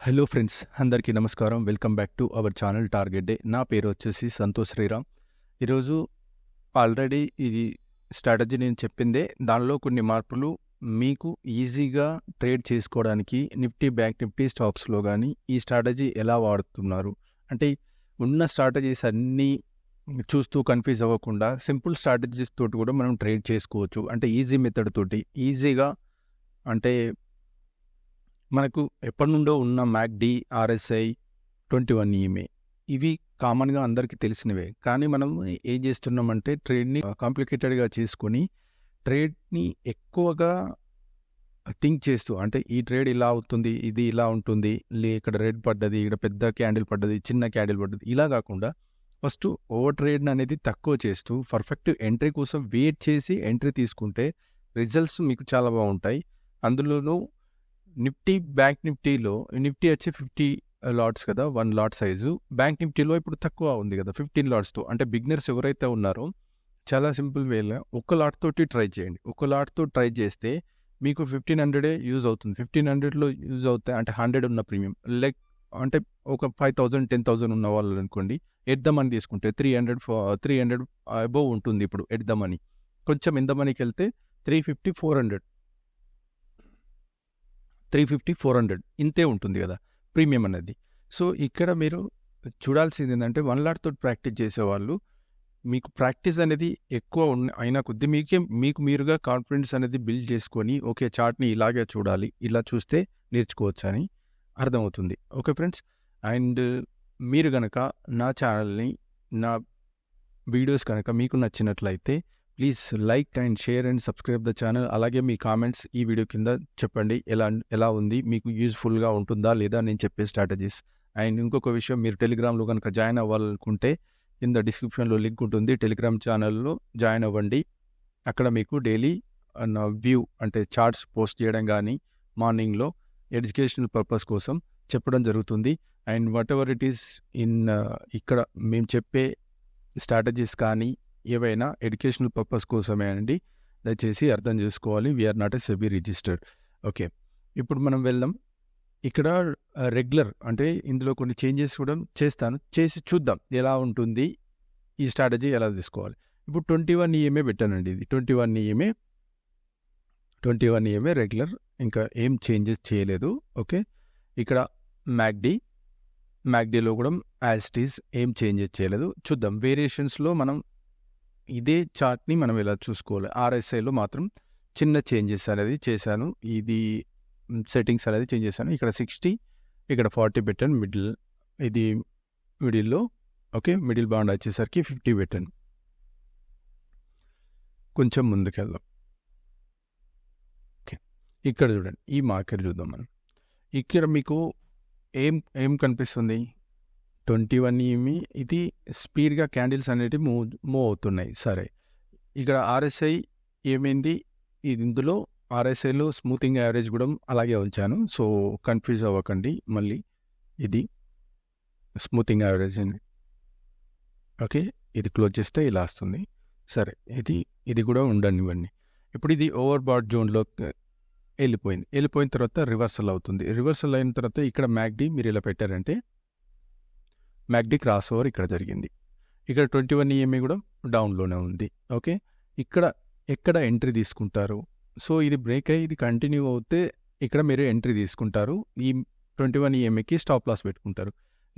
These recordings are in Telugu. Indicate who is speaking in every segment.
Speaker 1: హలో ఫ్రెండ్స్, అందరికీ నమస్కారం. Welcome back to our channel target day. నా పేరు వచ్చేసి సంతోష్ శ్రీరామ్. ఈరోజు ఆల్రెడీ ఇది స్ట్రాటజీ నేను చెప్పిందే, దానిలో కొన్ని మార్పులు మీకు ఈజీగా ట్రేడ్ చేసుకోవడానికి నిఫ్టీ, బ్యాంక్ నిఫ్టీ స్టాక్స్లో కానీ ఈ స్ట్రాటజీ ఎలా వాడుతున్నారు అంటే ఉన్న స్ట్రాటజీస్ అన్నీ చూస్తూ కన్ఫ్యూజ్ అవ్వకుండా సింపుల్ స్ట్రాటజీస్ తోటి కూడా మనం ట్రేడ్ చేసుకోవచ్చు. అంటే ఈజీ మెథడ్ తోటి ఈజీగా, అంటే మనకు ఎప్పటి నుండో ఉన్న మ్యాక్డీ, ఆర్ఎస్ఐ, 21 ఈఎంఏ ఇవి కామన్గా అందరికీ తెలిసినవే. కానీ మనం ఏం చేస్తున్నామంటే ట్రేడ్ని కాంప్లికేటెడ్గా చేసుకొని ట్రేడ్ని ఎక్కువగా థింక్ చేస్తూ, అంటే ఈ ట్రేడ్ ఇలా అవుతుంది, ఇది ఇలా ఉంటుంది, ఇక్కడ రెడ్ పడ్డది, ఇక్కడ పెద్ద క్యాండిల్ పడ్డది, చిన్న క్యాండిల్ పడ్డది, ఇలా కాకుండా ఫస్ట్ ఓవర్ ట్రేడ్ అనేది తక్కువ చేస్తూ పర్ఫెక్ట్ ఎంట్రీ కోసం వెయిట్ చేసి ఎంట్రీ తీసుకుంటే రిజల్ట్స్ మీకు చాలా బాగుంటాయి. అందులోనూ నిఫ్టీ, బ్యాంక్ నిఫ్టీలో నిఫ్టీ వచ్చి 50 లాట్స్ కదా, 1 లాట్ సైజు. బ్యాంక్ నిఫ్టీలో ఇప్పుడు తక్కువ ఉంది కదా 15 లాట్స్తో. అంటే బిగినర్స్ ఎవరైతే ఉన్నారో చాలా సింపుల్ వేలో ఒక లాట్ తోటి ట్రై చేయండి. ఒక లాట్తో ట్రై చేస్తే మీకు 1500 యూజ్ అవుతుంది. 1500లో యూజ్ అవుతాయి అంటే 100 ఉన్న ప్రీమియం, లైక్ అంటే ఒక 5000, 10,000 ఉన్న వాళ్ళు అనుకోండి, ఎట్ ద మనీ తీసుకుంటే 300 అబోవ్ ఉంటుంది. ఇప్పుడు ఎట్ ద మనీ కొంచెం ఎంత మనీకి వెళ్తే 350, 400 ఇంతే ఉంటుంది కదా ప్రీమియం అనేది. సో ఇక్కడ మీరు చూడాల్సింది ఏంటంటే 1 లాట్ తోటి ప్రాక్టీస్ చేసేవాళ్ళు, మీకు ప్రాక్టీస్ అనేది ఎక్కువ అయినా కొద్దీ మీకు మీరుగా కాన్ఫిడెన్స్ అనేది బిల్డ్ చేసుకొని ఓకే చార్ట్ని ఇలాగే చూడాలి, ఇలా చూస్తే నేర్చుకోవచ్చు అని అర్థమవుతుంది. ఓకే ఫ్రెండ్స్, అండ్ మీరు కనుక నా ఛానల్ని, నా వీడియోస్ కనుక మీకు నచ్చినట్లయితే please like and share and subscribe the channel. అలాగే మీ కామెంట్స్ ఈ వీడియో కింద చెప్పండి, ఎలా ఉంది, మీకు యూజ్ఫుల్గా ఉంటుందా లేదా నేను చెప్పే స్ట్రాటజీస్. అండ్ ఇంకొక విషయం, మీరు టెలిగ్రామ్లో కనుక జాయిన్ అవ్వాలనుకుంటే కింద డిస్క్రిప్షన్లో లింక్ ఉంటుంది, టెలిగ్రామ్ ఛానల్లో జాయిన్ అవ్వండి. అక్కడ మీకు డైలీ వ్యూ అంటే చార్ట్స్ పోస్ట్ చేయడం కానీ మార్నింగ్లో ఎడ్యుకేషనల్ పర్పస్ కోసం చెప్పడం జరుగుతుంది. And what ever it is ఇక్కడ మేము చెప్పే స్ట్రాటజీస్ కానీ ఏవైనా ఎడ్యుకేషనల్ పర్పస్ కోసమే అండి, దయచేసి అర్థం చేసుకోవాలి. We are not a SEBI registered. Okay, ఇప్పుడు మనం వెళ్దాం. ఇక్కడ రెగ్యులర్ అంటే ఇందులో కొన్ని చేంజెస్ కూడా చేసి చూద్దాం ఎలా ఉంటుంది, ఈ స్ట్రాటజీ ఎలా తీసుకోవాలి. ఇప్పుడు 21 ఈఎంఏ పెట్టానండి, ఇది 21 ఈఎంఏ రెగ్యులర్, ఇంకా ఏం చేంజెస్ చేయలేదు. ఓకే, ఇక్కడ మ్యాక్డీలో కూడా యాజ్ ఇట్ ఈస్ ఏం చేంజెస్ చేయలేదు. చూద్దాం వేరియేషన్స్లో మనం ఇదే చార్ట్ని మనం ఎలా చూసుకోవాలి. ఆర్ఎస్ఐలో మాత్రం చిన్న చేంజెస్ అనేది చేశాను, ఇది సెట్టింగ్స్ అనేది చేంజ్ చేశాను. ఇక్కడ 60, ఇక్కడ 40 పెట్టాను, ఇది మిడిల్లో. ఓకే, మిడిల్ బాండ్ వచ్చేసరికి 50 పెట్టాను. కొంచెం ముందుకెళ్దాం. ఓకే, ఇక్కడ చూడండి, ఈ మార్కెట్ చూద్దాం మనం. ఇక్కడ మీకు ఏం కనిపిస్తుంది, 21 ఈఎంఏ ఇది స్పీడ్గా క్యాండిల్స్ అనేవి మూవ్ అవుతున్నాయి. సరే, ఇక్కడ ఆర్ఎస్ఐ ఏమైంది, ఇందులో ఆర్ఎస్ఐలో స్మూతింగ్ యావరేజ్ కూడా అలాగే ఉంచాను, సో కన్ఫ్యూజ్ అవ్వకండి. మళ్ళీ ఇది స్మూతింగ్ యావరేజ్ అండి. ఓకే, ఇది క్లోజ్ చేస్తే ఇలా వస్తుంది. సరే, ఇది కూడా ఉండనివ్వండి. ఇప్పుడు ఇది ఓవర్ బాట్ జోన్లో వెళ్ళిపోయిన తర్వాత రివర్సల్ అవుతుంది. రివర్సల్ అయిన తర్వాత ఇక్కడ మ్యాక్డీ మీరు ఇలా పెట్టారంటే మ్యాక్డీ క్రాస్ ఓవర్ ఇక్కడ జరిగింది. ఇక్కడ 21 ఈఎంఏ కూడా డౌన్లోనే ఉంది. ఓకే, ఎక్కడ ఎంట్రీ తీసుకుంటారు, సో ఇది బ్రేక్ అయ్యి ఇది కంటిన్యూ అవుతే ఇక్కడ మీరు ఎంట్రీ తీసుకుంటారు, ఈ 21 ఈఎంఏకి స్టాప్ లాస్ పెట్టుకుంటారు.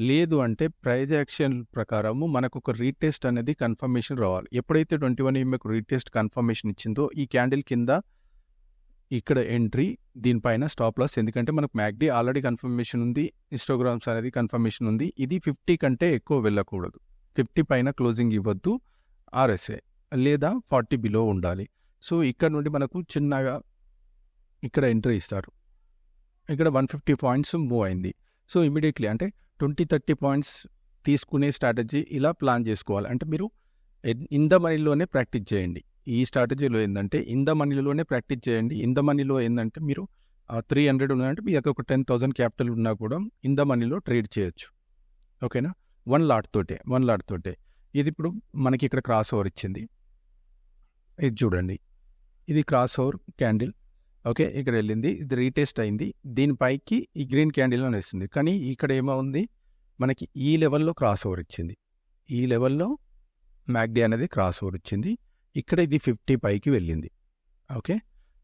Speaker 1: లేదు అంటే ప్రైజ్ యాక్షన్ ప్రకారము మనకు ఒక రీటెస్ట్ అనేది కన్ఫర్మేషన్ రావాలి. ఎప్పుడైతే 21 ఈఎంఏకు రీటెస్ట్ కన్ఫర్మేషన్ ఇచ్చిందో ఈ క్యాండిల్ కింద ఇక్కడ ఎంట్రీ, దీనిపైన స్టాప్ లాస్. ఎందుకంటే మనకు మ్యాక్డీ ఆల్రెడీ కన్ఫర్మేషన్ ఉంది, హిస్టోగ్రామ్స్ అనేది కన్ఫర్మేషన్ ఉంది. ఇది 50 కంటే ఎక్కువ వెళ్ళకూడదు, 50 పైన క్లోజింగ్ ఇవ్వద్దు ఆర్ఎస్ఐ, లేదా 40 బిలో ఉండాలి. సో ఇక్కడ నుండి మనకు చిన్నగా ఇక్కడ ఎంట్రీ ఇస్తారు. ఇక్కడ 150 పాయింట్స్ మూవ్ అయింది. సో ఇమీడియట్లీ అంటే 20-30 పాయింట్స్ తీసుకునే స్ట్రాటజీ ఇలా ప్లాన్ చేసుకోవాలి. అంటే మీరు ఇన్ ద మనీలోనే ప్రాక్టీస్ చేయండి. ఈ స్ట్రాటజీలో ఏంటంటే ఇన్ ద మనీలోనే ప్రాక్టీస్ చేయండి. ఇన్ ద మనీలో ఏంటంటే మీరు 300 ఉన్నదంటే మీ దగ్గర ఒక 10,000 క్యాపిటల్ ఉన్నా కూడా ఇన్ ద మనీలో ట్రేడ్ చేయొచ్చు. ఓకేనా, 1 లాట్ తోటే. ఇది ఇప్పుడు మనకి ఇక్కడ క్రాస్ ఓవర్ ఇచ్చింది, ఇది చూడండి, ఇది క్రాస్ ఓవర్ క్యాండిల్. ఓకే, ఇక్కడ వెళ్ళింది, ఇది రీటెస్ట్ అయింది, దీనిపైకి ఈ గ్రీన్ క్యాండిల్ అని వస్తుంది. కానీ ఇక్కడ ఏమవుంది, మనకి ఈ లెవెల్లో క్రాస్ ఓవర్ ఇచ్చింది, ఈ లెవెల్లో మ్యాక్డీ అనేది క్రాస్ ఓవర్ ఇచ్చింది. ఇక్కడ ఇది 50 పైకి వెళ్ళింది. ఓకే,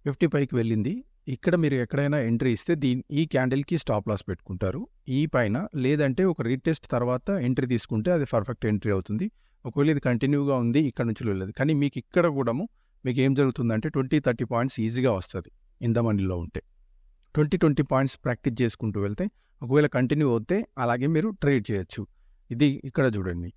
Speaker 1: 50 పైకి వెళ్ళింది. ఇక్కడ మీరు ఎక్కడైనా ఎంట్రీ ఇస్తే ఈ క్యాండిల్కి స్టాప్ లాస్ పెట్టుకుంటారు ఈ పైన, లేదంటే ఒక రీటెస్ట్ తర్వాత ఎంట్రీ తీసుకుంటే అది పర్ఫెక్ట్ ఎంట్రీ అవుతుంది. ఒకవేళ ఇది కంటిన్యూగా ఉంది, ఇక్కడ నుంచి వెళ్ళలేదు, కానీ మీకు ఇక్కడ కూడా మీకు ఏం జరుగుతుందంటే 20-30 పాయింట్స్ ఈజీగా వస్తుంది ఇన్ ద మనీలో ఉంటే. 20 పాయింట్స్ ప్రాక్టీస్ చేసుకుంటూ వెళ్తే ఒకవేళ కంటిన్యూ అవుతే అలాగే మీరు ట్రేడ్ చేయొచ్చు. ఇది ఇక్కడ చూడండి,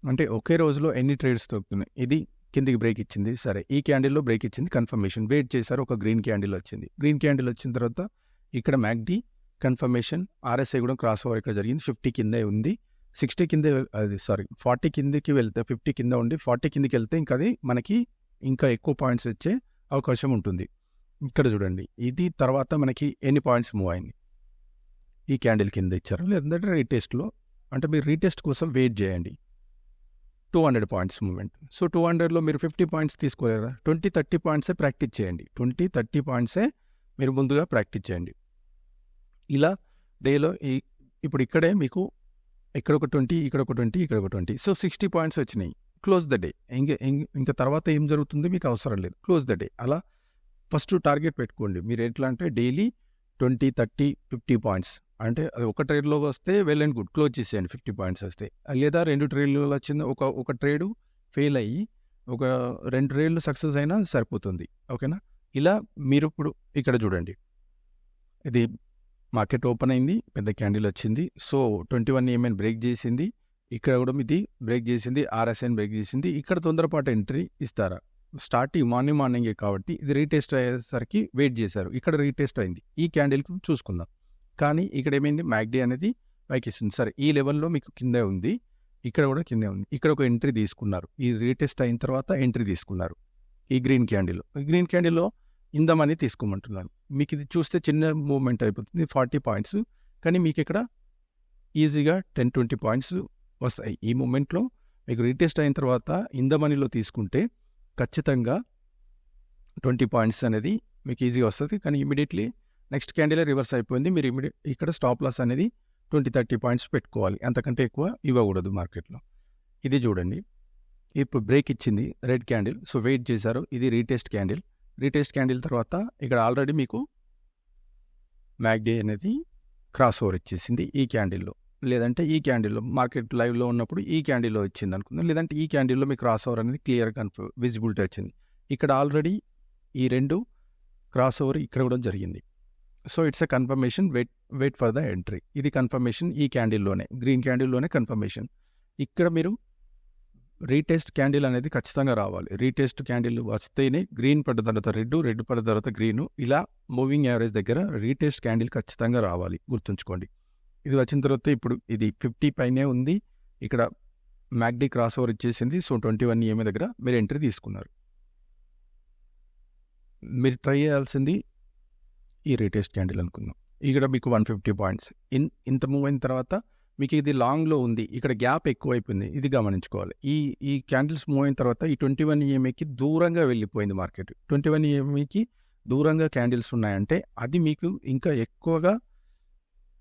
Speaker 1: అంటే ఒకే రోజులో ఎన్ని ట్రేడ్స్ దొరుకుతున్నాయి. ఇది కిందికి బ్రేక్ ఇచ్చింది, సరే ఈ క్యాండిల్లో బ్రేక్ ఇచ్చింది, కన్ఫర్మేషన్, వెయిట్ చేశారు, ఒక గ్రీన్ క్యాండిల్ వచ్చింది. గ్రీన్ క్యాండిల్ వచ్చిన తర్వాత ఇక్కడ మ్యాక్డీ కన్ఫర్మేషన్, ఆర్ఎస్ఐ కూడా క్రాస్ ఓవర్ ఇక్కడ జరిగింది. 50 కిందే ఉంది, 60 కింద, 40 కిందకి వెళ్తే 50 కింద ఉండి 40 కిందకి వెళ్తే ఇంకా అది మనకి ఇంకా ఎక్కువ పాయింట్స్ వచ్చే అవకాశం ఉంటుంది. ఇక్కడ చూడండి, ఇది తర్వాత మనకి ఎన్ని పాయింట్స్ మూవ్ అయింది, ఈ క్యాండిల్ కింద ఇచ్చారు, లేదంటే రీటెస్ట్లో, అంటే మీరు రీటెస్ట్ కోసం వెయిట్ చేయండి. 200 పాయింట్స్ మూవ్మెంట్. సో 200లో మీరు 50 పాయింట్స్ తీసుకోలేరా, 20-30 పాయింట్సే ప్రాక్టీస్ చేయండి, 20-30 పాయింట్సే మీరు ముందుగా ప్రాక్టీస్ చేయండి. ఇలా డేలో ఇప్పుడు ఇక్కడే మీకు ఇక్కడ ఒక 20, ఇక్కడ ఒక 20, ఇక్కడ ఒక 20, సో 60 పాయింట్స్ వచ్చినాయి. Close the day. ఇంకా తర్వాత ఏం జరుగుతుంది మీకు అవసరం లేదు, క్లోజ్ ద డే. అలా ఫస్ట్ టార్గెట్ పెట్టుకోండి. మీరు ఎట్లా అంటే డైలీ 20, 30, 50 పాయింట్స్, అంటే అది ఒక ట్రేడ్లో వస్తే వెల్ అండ్ గుడ్, క్లోజ్ చేసేయండి 50 పాయింట్స్ వస్తే. లేదా 2 ట్రేడ్లో వచ్చింది, ఒక ట్రేడు ఫెయిల్ అయ్యి ఒక 2 ట్రేడ్లు సక్సెస్ అయినా సరిపోతుంది. ఓకేనా, ఇలా మీరు ఇప్పుడు ఇక్కడ చూడండి, ఇది మార్కెట్ ఓపెన్ అయింది, పెద్ద క్యాండిల్ వచ్చింది, సో 21 EMN బ్రేక్ చేసింది, ఇక్కడ కూడా ఇది బ్రేక్ చేసింది, ఆర్ఎస్ఐని బ్రేక్ చేసింది. ఇక్కడ తొందరపాటు ఎంట్రీ ఇస్తారా, స్టార్టింగ్ మార్నింగే కాబట్టి ఇది రీటెస్ట్ అయ్యేసరికి వెయిట్ చేశారు, ఇక్కడ రీటెస్ట్ అయింది, ఈ క్యాండిల్కి చూసుకుందాం. కానీ ఇక్కడ ఏమైంది, మ్యాక్డీ అనేది పైకి ఇస్తుంది, సరే ఈ లెవెల్లో మీకు కిందే ఉంది, ఇక్కడ కూడా కిందే ఉంది, ఇక్కడ ఒక ఎంట్రీ తీసుకున్నారు, ఈ రీటెస్ట్ అయిన తర్వాత ఎంట్రీ తీసుకున్నారు ఈ గ్రీన్ క్యాండిల్లో. ఈ గ్రీన్ క్యాండిల్లో ఇందమని తీసుకోమంటున్నాను. మీకు ఇది చూస్తే చిన్న మూవ్మెంట్ అయిపోతుంది, 40 పాయింట్స్, కానీ మీకు ఇక్కడ ఈజీగా 10-20 పాయింట్స్ వస్తాయి. ఈ మూమెంట్లో మీకు రీటెస్ట్ అయిన తర్వాత ఇందమనీలో తీసుకుంటే ఖచ్చితంగా 20 పాయింట్స్ అనేది మీకు ఈజీగా వస్తుంది. కానీ ఇమీడియట్లీ నెక్స్ట్ క్యాండిలే రివర్స్ అయిపోయింది, మీరు ఇక్కడ స్టాప్ లాస్ అనేది 20-30 పాయింట్స్ పెట్టుకోవాలి, అంతకంటే ఎక్కువ ఇవ్వకూడదు మార్కెట్లో. ఇది చూడండి, ఇప్పుడు బ్రేక్ ఇచ్చింది రెడ్ క్యాండిల్, సో వెయిట్ చేశారు, ఇది రీటెస్ట్ క్యాండిల్. రీటెస్ట్ క్యాండిల్ తర్వాత ఇక్కడ ఆల్రెడీ మీకు మ్యాక్డీ అనేది క్రాస్ ఓవర్ ఇచ్చేసింది ఈ క్యాండిల్లో, లేదంటే ఈ క్యాండిల్లో మార్కెట్ లైవ్లో ఉన్నప్పుడు ఈ క్యాండిల్లో వచ్చింది అనుకుందాం, లేదంటే ఈ క్యాండిల్లో మీకు క్రాస్ ఓవర్ అనేది క్లియర్గా విజిబిలిటీ వచ్చింది. ఇక్కడ ఆల్రెడీ ఈ 2 క్రాస్ ఓవర్ ఇక్కడ కూడా జరిగింది, so it's a confirmation, wait for the entry. ఇది కన్ఫర్మేషన్ ఈ క్యాండిల్లోనే, గ్రీన్ క్యాండిల్లోనే కన్ఫర్మేషన్. ఇక్కడ మీరు రీటెస్ట్ క్యాండిల్ అనేది ఖచ్చితంగా రావాలి, రీటెస్ట్ క్యాండిల్ వస్తేనే గ్రీన్ పడ్డ తర్వాత రెడ్ పడ్డ తర్వాత గ్రీను, ఇలా మూవింగ్ యావరేజ్ దగ్గర రీటెస్ట్ క్యాండిల్ ఖచ్చితంగా రావాలి, గుర్తుంచుకోండి. ఇది వచ్చిన తర్వాత ఇప్పుడు ఇది 50 పైనే ఉంది, ఇక్కడ మ్యాక్డీ క్రాస్ ఓవర్ ఇచ్చేసింది, సో 21 EMA దగ్గర మీరు ఎంట్రీ తీసుకున్నారు. మీరు ట్రై చేయాల్సింది ఈ రీటెస్ట్ క్యాండిల్ అనుకుందాం, ఇక్కడ మీకు 150 పాయింట్స్ ఇంత మూవ్ అయిన తర్వాత మీకు ఇది లాంగ్లో ఉంది, ఇక్కడ గ్యాప్ ఎక్కువ అయిపోయింది, ఇది గమనించుకోవాలి. ఈ క్యాండిల్స్ మూవ్ అయిన తర్వాత ఈ 21 EMAకి దూరంగా వెళ్ళిపోయింది మార్కెట్, 21 EMAకి దూరంగా క్యాండిల్స్ ఉన్నాయంటే అది మీకు ఇంకా ఎక్కువగా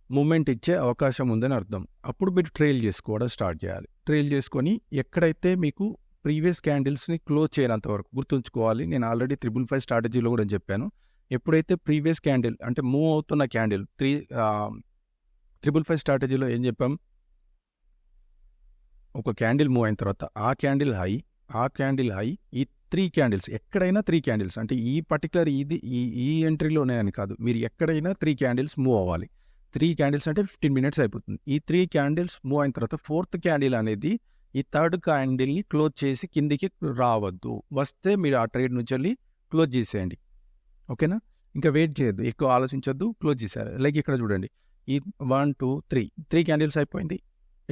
Speaker 1: మూమెంట్ ఇచ్చే అవకాశం ఉందని అర్థం. అప్పుడు మీరు ట్రైల్ చేసుకోవడం స్టార్ట్ చేయాలి. ట్రైల్ చేసుకొని ఎక్కడైతే మీకు ప్రీవియస్ క్యాండిల్స్ని క్లోజ్ చేయనంత వరకు గుర్తుంచుకోవాలి. నేను ఆల్రెడీ 555 స్ట్రాటజీలో కూడా చెప్పాను, ఎప్పుడైతే ప్రీవియస్ క్యాండిల్ అంటే మూవ్ అవుతున్న క్యాండిల్ 555 స్ట్రాటజీలో ఏం చెప్పాం, ఒక క్యాండిల్ మూవ్ అయిన తర్వాత ఆ క్యాండిల్ హై ఈ 3 క్యాండిల్స్, ఎక్కడైనా 3 క్యాండిల్స్, అంటే ఈ పర్టికులర్ ఈ ఎంట్రీలోనే అని కాదు, మీరు ఎక్కడైనా 3 క్యాండిల్స్ మూవ్ అవ్వాలి. 3 క్యాండిల్స్ అంటే 15 మినిట్స్ అయిపోతుంది. ఈ 3 క్యాండిల్స్ మూవ్ అయిన తర్వాత 4th క్యాండిల్ అనేది ఈ 3rd క్యాండిల్ని క్లోజ్ చేసి కిందికి రావద్దు, వస్తే మీరు ఆ ట్రేడ్ నుంచి వెళ్ళి క్లోజ్ చేసేయండి. ఓకేనా, ఇంకా వెయిట్ చేయొద్దు, ఎక్కువ ఆలోచించొద్దు, క్లోజ్ చేశారు. లైక్ ఇక్కడ చూడండి, ఈ 1, 2, 3 క్యాండిల్స్ అయిపోయింది,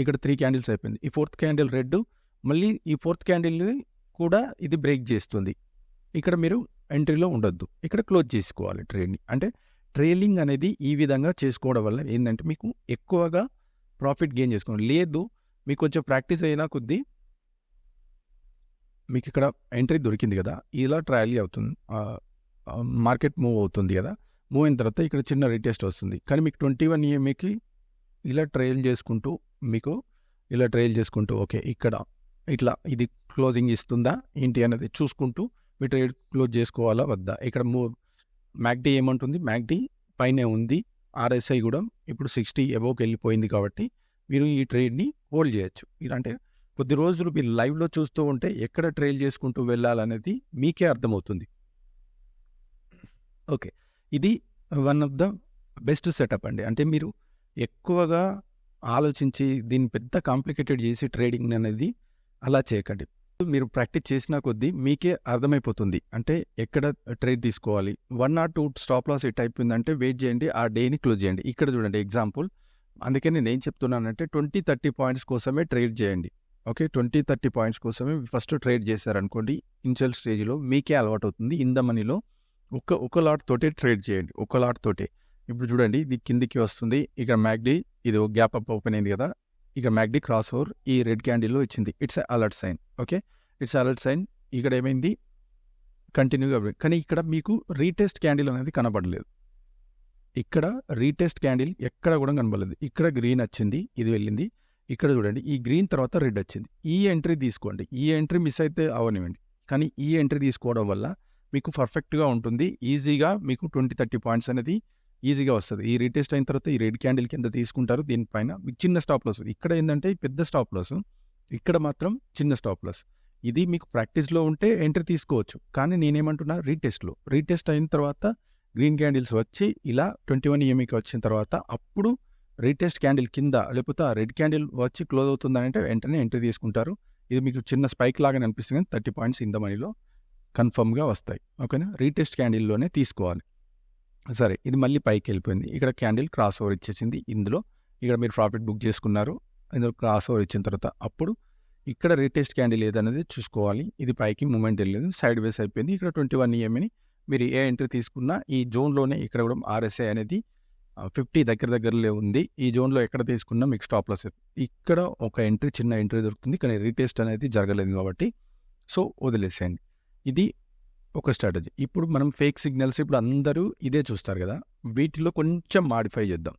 Speaker 1: ఇక్కడ 3 క్యాండిల్స్ అయిపోయింది, ఈ 4th క్యాండిల్ రెడ్, మళ్ళీ ఈ 4th క్యాండిల్ని కూడా ఇది బ్రేక్ చేస్తుంది, ఇక్కడ మీరు ఎంట్రీలో ఉండొద్దు, ఇక్కడ క్లోజ్ చేసుకోవాలి ట్రేడ్ని. అంటే ట్రైలింగ్ అనేది ఈ విధంగా చేసుకోవడం వల్ల ఏంటంటే మీకు ఎక్కువగా ప్రాఫిట్ గెయిన్ చేసుకోండి. లేదు మీకు కొంచెం ప్రాక్టీస్ అయినా కొద్దీ మీకు ఇక్కడ ఎంట్రీ దొరికింది కదా, ఇలా ట్రయల్ మార్కెట్ మూవ్ అవుతుంది కదా, మూవ్ అయిన తర్వాత ఇక్కడ చిన్న రీటెస్ట్ వస్తుంది. కానీ మీకు 21 EMAకి ఇలా ట్రైల్ చేసుకుంటూ ఓకే ఇక్కడ ఇట్లా ఇది క్లోజింగ్ ఇస్తుందా ఏంటి అనేది చూసుకుంటూ మీ ట్రేడ్ క్లోజ్ చేసుకోవాలా వద్దా. ఇక్కడ మ్యాక్డీ ఏమంటుంది, మ్యాక్డీ పైనే ఉంది, RSI కూడా ఇప్పుడు 60 అబోవ్కి వెళ్ళిపోయింది కాబట్టి మీరు ఈ ట్రేడ్ని హోల్డ్ చేయొచ్చు. ఇలాంటి కొద్ది రోజులు మీరు లైవ్లో చూస్తూ ఉంటే ఎక్కడ ట్రైల్ చేసుకుంటూ వెళ్ళాలనేది మీకే అర్థమవుతుంది. ఓకే, ఇది one of the best setup అండి. అంటే మీరు ఎక్కువగా ఆలోచించి దీన్ని పెద్ద కాంప్లికేటెడ్ చేసి ట్రేడింగ్ అనేది అలా చేయకండి. మీరు ప్రాక్టీస్ చేసిన కొద్దీ మీకే అర్థమైపోతుంది అంటే ఎక్కడ ట్రేడ్ తీసుకోవాలి. 1 or 2 స్టాప్ లాస్ హిట్ అయిపోయిందంటే వెయిట్ చేయండి, ఆ డేని క్లోజ్ చేయండి. ఇక్కడ చూడండి ఎగ్జాంపుల్, అందుకే నేను ఏం చెప్తున్నానంటే 20-30 పాయింట్స్ కోసమే ట్రేడ్ చేయండి. ఓకే, 20-30 పాయింట్స్ కోసమే ఫస్ట్ ట్రేడ్ చేశారనుకోండి, ఇనిషియల్ స్టేజ్లో మీకే అలవాటు అవుతుంది. ఇన్ ద మనీలో ఒక లాట్ తోటే ట్రేడ్ చేయండి, ఒక లాట్ తోటే. ఇప్పుడు చూడండి ఇది కిందికి వస్తుంది, ఇక మ్యాక్డీ ఇది గ్యాప్ అప్ ఓపెన్ అయింది కదా, ఇక మ్యాక్డీ క్రాస్ ఓవర్ ఈ రెడ్ క్యాండిల్లో ఇచ్చింది. It's alert sign. Okay, it's alert sign. ఇక్కడ ఏమైంది కంటిన్యూగా, కానీ ఇక్కడ మీకు రీటెస్ట్ క్యాండిల్ అనేది కనబడలేదు. ఇక్కడ రీటెస్ట్ క్యాండిల్ ఎక్కడ కూడా కనబడలేదు. ఇక్కడ గ్రీన్ వచ్చింది, ఇది వెళ్ళింది. ఇక్కడ చూడండి ఈ గ్రీన్ తర్వాత రెడ్ వచ్చింది. ఈ ఎంట్రీ తీసుకోండి, ఈ ఎంట్రీ మిస్ అయితే అవనివ్వండి, కానీ ఈ ఎంట్రీ తీసుకోవడం వల్ల మీకు పర్ఫెక్ట్గా ఉంటుంది. ఈజీగా మీకు 20-30 పాయింట్స్ అనేది ఈజీగా వస్తుంది. ఈ రీటెస్ట్ అయిన తర్వాత ఈ రెడ్ క్యాండిల్ కింద తీసుకుంటారు, దీనిపైన మీకు చిన్న స్టాప్ లాస్. ఇక్కడ ఏంటంటే పెద్ద స్టాప్ లాస్, ఇక్కడ మాత్రం చిన్న స్టాప్ లాస్. ఇది మీకు ప్రాక్టీస్లో ఉంటే ఎంట్రీ తీసుకోవచ్చు. కానీ నేనేమంటున్నా రీటెస్ట్ అయిన తర్వాత గ్రీన్ క్యాండిల్స్ వచ్చి ఇలా 21 EMAకి వచ్చిన తర్వాత అప్పుడు రీటెస్ట్ క్యాండిల్ కింద లేకపోతే ఆ రెడ్ క్యాండిల్ వచ్చి క్లోజ్ అవుతుందని అంటే వెంటనే ఎంట్రీ తీసుకుంటారు. ఇది మీకు చిన్న స్పైక్ లాగానే అనిపిస్తుంది, కానీ 30 పాయింట్స్ ఇన్ ద మనీలో కన్ఫర్మ్గా వస్తాయి. ఓకేనా, రీటెస్ట్ క్యాండిల్లోనే తీసుకోవాలి. సరే, ఇది మళ్ళీ పైకి వెళ్ళిపోయింది. ఇక్కడ క్యాండిల్ క్రాస్ ఓవర్ ఇచ్చేసింది. ఇందులో ఇక్కడ మీరు ప్రాఫిట్ బుక్ చేసుకున్నారు. ఇందులో క్రాస్ ఓవర్ ఇచ్చిన తర్వాత అప్పుడు ఇక్కడ రీటెస్ట్ క్యాండిల్ ఏదనేది చూసుకోవాలి. ఇది పైకి మూమెంట్ వెళ్ళలేదు, సైడ్ వేస్ అయిపోయింది. ఇక్కడ 21 EMAని మీరు ఏ ఎంట్రీ తీసుకున్నా ఈ జోన్లోనే, ఇక్కడ కూడా RSI అనేది 50 దగ్గరలో ఉంది. ఈ జోన్లో ఎక్కడ తీసుకున్నా మీకు స్టాప్ లాస్. ఇక్కడ ఒక ఎంట్రీ, చిన్న ఎంట్రీ దొరుకుతుంది, కానీ రీటెస్ట్ అనేది జరగలేదు కాబట్టి సో వదిలేసేయండి. ఇది ఒక స్ట్రాటజీ. ఇప్పుడు మనం ఫేక్ సిగ్నల్స్ ఇప్పుడు అందరూ ఇదే చూస్తారు కదా, వీటిలో కొంచెం మాడిఫై చేద్దాం.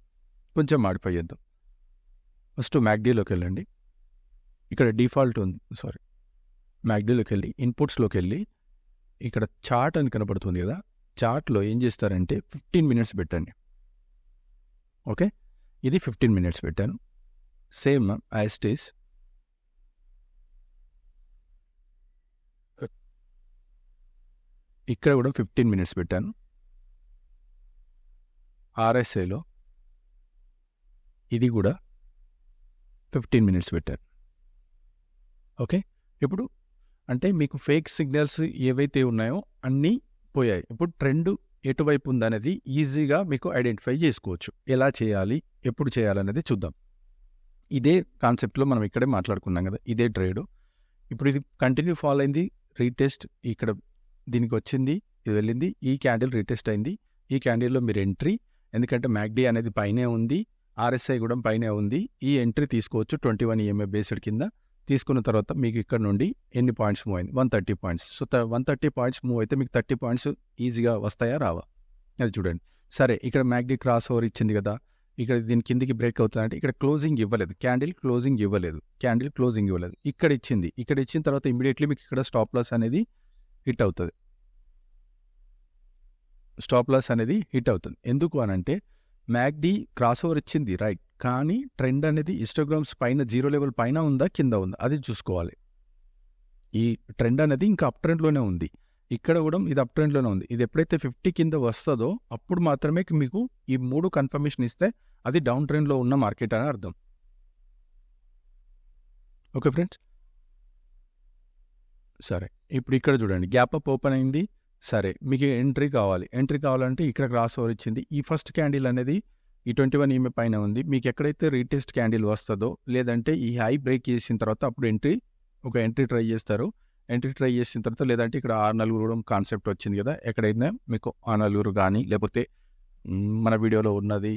Speaker 1: ఫస్ట్ మ్యాక్డీలోకి వెళ్ళండి. ఇక్కడ డిఫాల్ట్ ఉంది, మ్యాక్డీలోకి వెళ్ళి ఇన్పుట్స్లోకి వెళ్ళి ఇక్కడ చార్ట్ అని కనపడుతుంది కదా, చార్ట్లో ఏం చేస్తారంటే 15 మినిట్స్ పెట్టండి. ఓకే, ఇది 15 మినిట్స్ పెట్టాను. సేమ్ యాజ్ ఇట్ ఈస్ ఇక్కడ కూడా 15 మినిట్స్ పెట్టాను. RSIలో ఇది కూడా 15 మినిట్స్ పెట్టాను. ఓకే, ఇప్పుడు అంటే మీకు ఫేక్ సిగ్నల్స్ ఏవైతే ఉన్నాయో అన్నీ పోయాయి. ఇప్పుడు ట్రెండ్ ఎటువైపు ఉందనేది ఈజీగా మీకు ఐడెంటిఫై చేసుకోవచ్చు. ఎలా చేయాలి, ఎప్పుడు చేయాలనేది చూద్దాం. ఇదే కాన్సెప్ట్లో మనం ఇక్కడే మాట్లాడుకున్నాం కదా, ఇదే ట్రేడ్. ఇప్పుడు ఇది కంటిన్యూ ఫాలో అయింది, రీటెస్ట్ ఇక్కడ దీనికి వచ్చింది, ఇది వెళ్ళింది, ఈ క్యాండిల్ రీటెస్ట్ అయింది. ఈ క్యాండిల్లో మీరు ఎంట్రీ, ఎందుకంటే మ్యాక్డీ అనేది పైనే ఉంది, RSI కూడా పైనే ఉంది, ఈ ఎంట్రీ తీసుకోవచ్చు 21 EMA బేస్డ్ కింద. తీసుకున్న తర్వాత మీకు ఇక్కడ నుండి ఎన్ని పాయింట్స్ మూవ్ అయింది, 130 పాయింట్స్. సో 130 పాయింట్స్ మూవ్ అయితే మీకు 30 పాయింట్స్ ఈజీగా వస్తాయా రావా అది చూడండి. సరే, ఇక్కడ మ్యాక్డీ క్రాస్ ఓవర్ ఇచ్చింది కదా, ఇక్కడ దీని కిందికి బ్రేక్ అవుతుందంటే ఇక్కడ క్లోజింగ్ ఇవ్వలేదు, క్యాండిల్ క్లోజింగ్ ఇవ్వలేదు. ఇక్కడ ఇచ్చింది, ఇక్కడ ఇచ్చిన తర్వాత ఇమీడియట్లీ మీకు ఇక్కడ స్టాప్ లాస్ అనేది హిట్ అవుతుంది. ఎందుకు అనంటే మ్యాక్డీ క్రాస్ ఓవర్ ఇచ్చింది రైట్, కానీ ట్రెండ్ అనేది హిస్టోగ్రామ్స్ పైన 0 లెవెల్ పైన ఉందా కింద ఉందా అది చూసుకోవాలి. ఈ ట్రెండ్ అనేది ఇంకా అప్ ట్రెండ్లోనే ఉంది, ఇక్కడ కూడా ఇది అప్ ట్రెండ్లోనే ఉంది. ఇది ఎప్పుడైతే 50 కింద వస్తుందో అప్పుడు మాత్రమే మీకు ఈ 3 కన్ఫర్మేషన్ ఇస్తే అది డౌన్ ట్రెండ్లో ఉన్న మార్కెట్ అని అర్థం. ఓకే ఫ్రెండ్స్, సరే ఇప్పుడు ఇక్కడ చూడండి గ్యాప్ అప్ ఓపెన్ అయింది. సరే, మీకు ఎంట్రీ కావాలంటే ఇక్కడ క్రాస్ ఓవర్ ఇచ్చింది. ఈ ఫస్ట్ క్యాండిల్ అనేది ఈ 21 EMA పైన ఉంది. మీకు ఎక్కడైతే రీటెస్ట్ క్యాండిల్ వస్తుందో లేదంటే ఈ హై బ్రేక్ చేసిన తర్వాత అప్పుడు ఎంట్రీ ట్రై చేస్తారు. ఎంట్రీ ట్రై చేసిన తర్వాత లేదంటే ఇక్కడ 6 కూడా కాన్సెప్ట్ వచ్చింది కదా, ఎక్కడైనా మీకు 6 కానీ లేకపోతే మన వీడియోలో ఉన్నది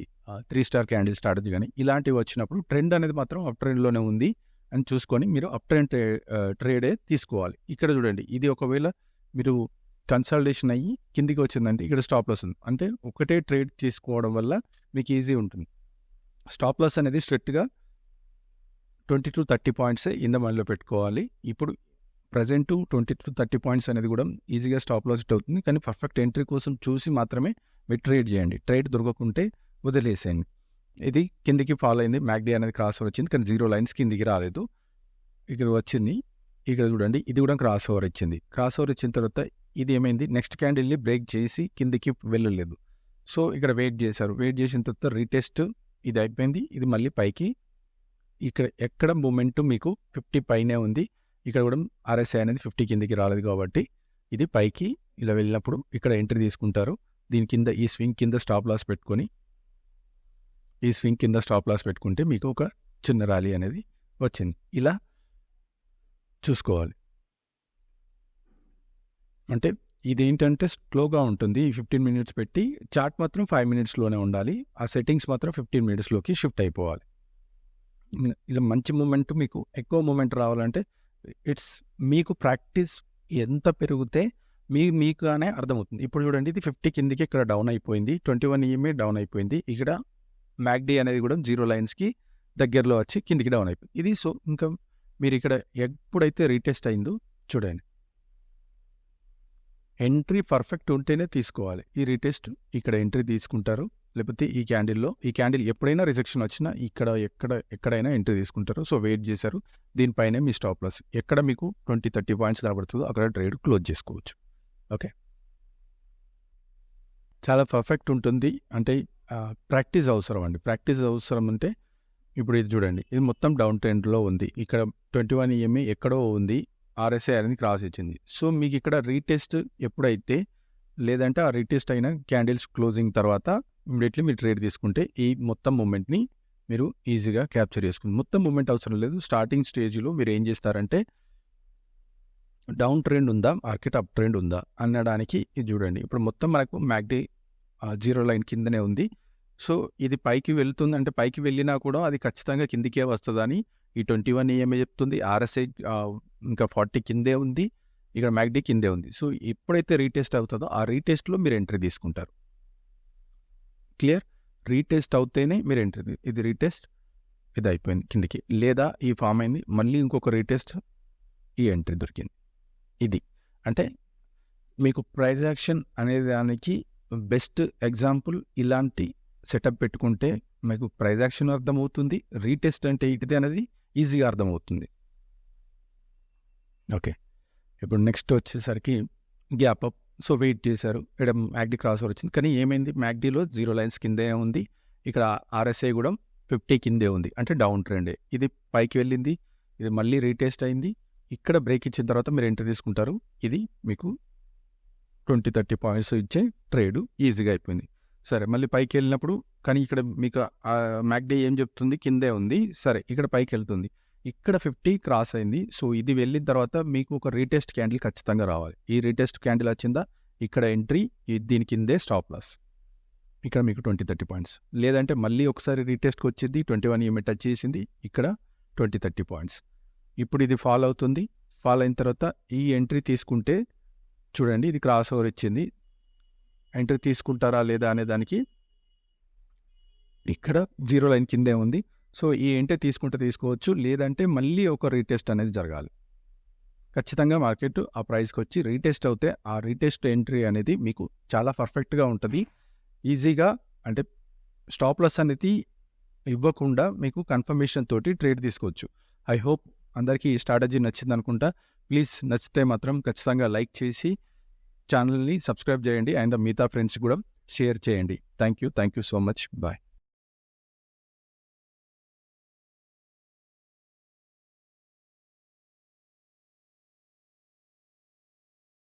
Speaker 1: 3 స్టార్ క్యాండిల్ స్ట్రాటజీ కానీ ఇలాంటివి వచ్చినప్పుడు ట్రెండ్ అనేది మాత్రం అప్ ట్రెండ్లోనే ఉంది అని చూసుకొని మీరు అప్ ట్రెండ్ ట్రేడే తీసుకోవాలి. ఇక్కడ చూడండి, ఇది ఒకవేళ మీరు కన్సల్టేషన్ అయ్యి కిందికి వచ్చిందంటే ఇక్కడ స్టాప్ లాస్ ఉంది. అంటే ఒకటే ట్రేడ్ తీసుకోవడం వల్ల మీకు ఈజీ ఉంటుంది. స్టాప్ లాస్ అనేది స్ట్రిక్ట్గా 20 to 30 పాయింట్సే ఇన్ ద మనీలో పెట్టుకోవాలి. ఇప్పుడు ప్రజెంట్ 20 to 30 పాయింట్స్ అనేది కూడా ఈజీగా స్టాప్ లాస్ అవుతుంది. కానీ పర్ఫెక్ట్ ఎంట్రీ కోసం చూసి మాత్రమే మీరు ట్రేడ్ చేయండి. ట్రేడ్ దొరకకుంటే వదిలేసేయండి. ఇది కిందికి ఫాలో అయింది. మ్యాక్డీ అనేది క్రాస్ ఓవర్ వచ్చింది, కానీ 0 లైన్స్ కిందికి రాలేదు. ఇక్కడ వచ్చింది, ఇక్కడ చూడండి, ఇది కూడా క్రాస్ ఓవర్ ఇచ్చింది. క్రాస్ ఓవర్ ఇచ్చిన తర్వాత ఇది ఏమైంది, నెక్స్ట్ క్యాండిల్ని బ్రేక్ చేసి కిందికి వెళ్ళలేదు. సో ఇక్కడ వెయిట్ చేశారు. వెయిట్ చేసిన తర్వాత రీటెస్ట్ ఇది అయిపోయింది. ఇది మళ్ళీ పైకి, ఇక్కడ ఎక్కడ మూమెంట్ మీకు 50 పైనే ఉంది. ఇక్కడ కూడా ఆర్ఎస్ఐ అనేది 50 కిందికి రాలేదు కాబట్టి ఇది పైకి ఇలా వెళ్ళినప్పుడు ఇక్కడ ఎంట్రీ తీసుకుంటారు. దీని కింద ఈ స్వింగ్ కింద స్టాప్ లాస్ పెట్టుకొని, ఈ స్వింగ్ కింద స్టాప్ లాస్ పెట్టుకుంటే మీకు ఒక చిన్న ర్యాలీ అనేది వచ్చింది. ఇలా చూసుకోవాలి. అంటే ఇదేంటంటే స్లోగా ఉంటుంది. 15 మినిట్స్ పెట్టి చార్ట్ మాత్రం 5 మినిట్స్లోనే ఉండాలి. ఆ సెట్టింగ్స్ మాత్రం 15 మినిట్స్లోకి షిఫ్ట్ అయిపోవాలి. ఇలా మంచి మూమెంట్, మీకు ఎక్కువ మూమెంట్ రావాలంటే ఇట్స్ మీకు ప్రాక్టీస్ ఎంత పెరిగితే మీకుగానే అర్థమవుతుంది. ఇప్పుడు చూడండి, ఇది 50 కిందికి ఇక్కడ డౌన్ అయిపోయింది. 21 EMA డౌన్ అయిపోయింది. ఇక్కడ మ్యాక్డీ అనేది కూడా 0 లైన్స్కి దగ్గరలో వచ్చి కిందికి డౌన్ అయిపోయింది. ఇది సో ఇంకా మీరు ఇక్కడ ఎప్పుడైతే రీటెస్ట్ అయిందో చూడండి, ఎంట్రీ పర్ఫెక్ట్ ఉంటేనే తీసుకోవాలి. ఈ రీటెస్ట్ ఇక్కడ ఎంట్రీ తీసుకుంటారు, లేకపోతే ఈ క్యాండిల్ ఎప్పుడైనా రిజెక్షన్ వచ్చినా ఎక్కడైనా ఎంట్రీ తీసుకుంటారు. సో వెయిట్ చేశారు, దీనిపైనే మీ స్టాప్ లాస్ ఎక్కడ మీకు 20-30 పాయింట్స్ కనబడుతుందో అక్కడ ట్రేడ్ క్లోజ్ చేసుకోవచ్చు. ఓకే, చాలా పర్ఫెక్ట్ ఉంటుంది. అంటే ప్రాక్టీస్ అవసరం అండి. ప్రాక్టీస్ అవసరం అంటే ఇప్పుడు ఇది చూడండి, ఇది మొత్తం డౌన్ ట్రెండ్లో ఉంది. ఇక్కడ 21 EMA ఎక్కడో ఉంది, ఆర్ఎస్ఐ అనేది క్రాస్ ఇచ్చింది. సో మీకు ఇక్కడ రీటెస్ట్ ఎప్పుడైతే లేదంటే ఆ రీటెస్ట్ అయిన క్యాండిల్స్ క్లోజింగ్ తర్వాత ఇమీడియట్లీ మీరు ట్రేడ్ తీసుకుంటే ఈ మొత్తం మూమెంట్ని మీరు ఈజీగా క్యాప్చర్ చేసుకుంటారు. మొత్తం మూమెంట్ అవసరం లేదు. స్టార్టింగ్ స్టేజ్లో మీరు ఏం చేస్తారంటే డౌన్ ట్రెండ్ ఉందా, మార్కెట్ అప్ ట్రెండ్ ఉందా అనడానికి ఇది చూడండి. ఇప్పుడు మొత్తం మనకు మ్యాక్డీ 0 లైన్ కిందనే ఉంది. సో ఇది పైకి వెళ్తుంది, అంటే పైకి వెళ్ళినా కూడా అది ఖచ్చితంగా కిందికే వస్తుందని ఈ 21 EMA చెప్తుంది. ఆర్ఎస్ఐ ఇంకా 40 కిందే ఉంది, ఇక్కడ మ్యాక్డీ కిందే ఉంది. సో ఎప్పుడైతే రీటెస్ట్ అవుతుందో ఆ రీటెస్ట్లో మీరు ఎంట్రీ తీసుకుంటారు. క్లియర్? రీటెస్ట్ అవుతేనే మీరు ఎంట్రీ. ఇది రీటెస్ట్, ఇది అయిపోయింది కిందికి, లేదా ఈ ఫామ్ అయింది, మళ్ళీ ఇంకొక రీటెస్ట్, ఈ ఎంట్రీ దొరికింది. ఇది అంటే మీకు ప్రైజ్ యాక్షన్ అనే దానికి బెస్ట్ ఎగ్జాంపుల్. ఇలాంటి సెటప్ పెట్టుకుంటే మీకు ప్రైజ్ యాక్షన్ అర్థమవుతుంది, రీటెస్ట్ అంటే ఇటుది అనేది ఈజీగా అర్థమవుతుంది. ఓకే, ఇప్పుడు నెక్స్ట్ వచ్చేసరికి గ్యాప్ అప్. సో వెయిట్ చేశారు, ఇక్కడ మ్యాక్డీ క్రాస్ ఓవర్ వచ్చింది, కానీ ఏమైంది, మ్యాక్డీలో 0 లైన్స్ కిందే ఉంది, ఇక్కడ ఆర్ఎస్ఐ కూడా 50 కిందే ఉంది, అంటే డౌన్ ట్రెండే. ఇది పైకి వెళ్ళింది, ఇది మళ్ళీ రీటెస్ట్ అయింది. ఇక్కడ బ్రేక్ ఇచ్చిన తర్వాత మీరు ఎంట్రీ తీసుకుంటారు. ఇది మీకు 20-30 పాయింట్స్ ఇచ్చే ట్రేడ్ ఈజీగా అయిపోయింది. సరే, మళ్ళీ పైకి వెళ్ళినప్పుడు, కానీ ఇక్కడ మీకు మ్యాక్డీ ఏం చెప్తుంది, కిందే ఉంది. సరే, ఇక్కడ పైకి వెళ్తుంది, ఇక్కడ 50 క్రాస్ అయింది. సో ఇది వెళ్ళిన తర్వాత మీకు ఒక రీటెస్ట్ క్యాండిల్ ఖచ్చితంగా రావాలి. ఈ రీటెస్ట్ క్యాండిల్ వచ్చిందా, ఇక్కడ ఎంట్రీ, దీని కిందే స్టాప్ లాస్. ఇక్కడ మీకు 20-30 పాయింట్స్. లేదంటే మళ్ళీ ఒకసారి రీటెస్ట్కి వచ్చింది, 21 EMA టచ్ చేసింది, ఇక్కడ 20-30 పాయింట్స్. ఇప్పుడు ఇది ఫాల్ అవుతుంది. ఫాల్ అయిన తర్వాత ఈ ఎంట్రీ తీసుకుంటే చూడండి, ఇది క్రాస్ ఓవర్ ఇచ్చింది. ఎంట్రీ తీసుకుంటారా లేదా అనే దానికి ఇక్కడ 0 లైన్ కిందే ఉంది. సో ఈ ఎంట్రీ తీసుకుంటే తీసుకోవచ్చు, లేదంటే మళ్ళీ ఒక రీటెస్ట్ అనేది జరగాలి. ఖచ్చితంగా మార్కెట్ ఆ ప్రైస్కి వచ్చి రీటెస్ట్ అవుతే ఆ రీటెస్ట్ ఎంట్రీ అనేది మీకు చాలా పర్ఫెక్ట్గా ఉంటుంది. ఈజీగా, అంటే స్టాప్ లాస్ అనేది ఇవ్వకుండా మీకు కన్ఫర్మేషన్ తోటి ట్రేడ్ తీసుకోవచ్చు. ఐ హోప్ అందరికీ ఈ స్ట్రాటజీ నచ్చింది అనుకుంటా. ప్లీజ్ నచ్చితే మాత్రం ఖచ్చితంగా లైక్ చేసి ఛానల్ని సబ్స్క్రైబ్ చేయండి, అండ్ మిగతా ఫ్రెండ్స్ కూడా షేర్ చేయండి. Thank you so much. Bye.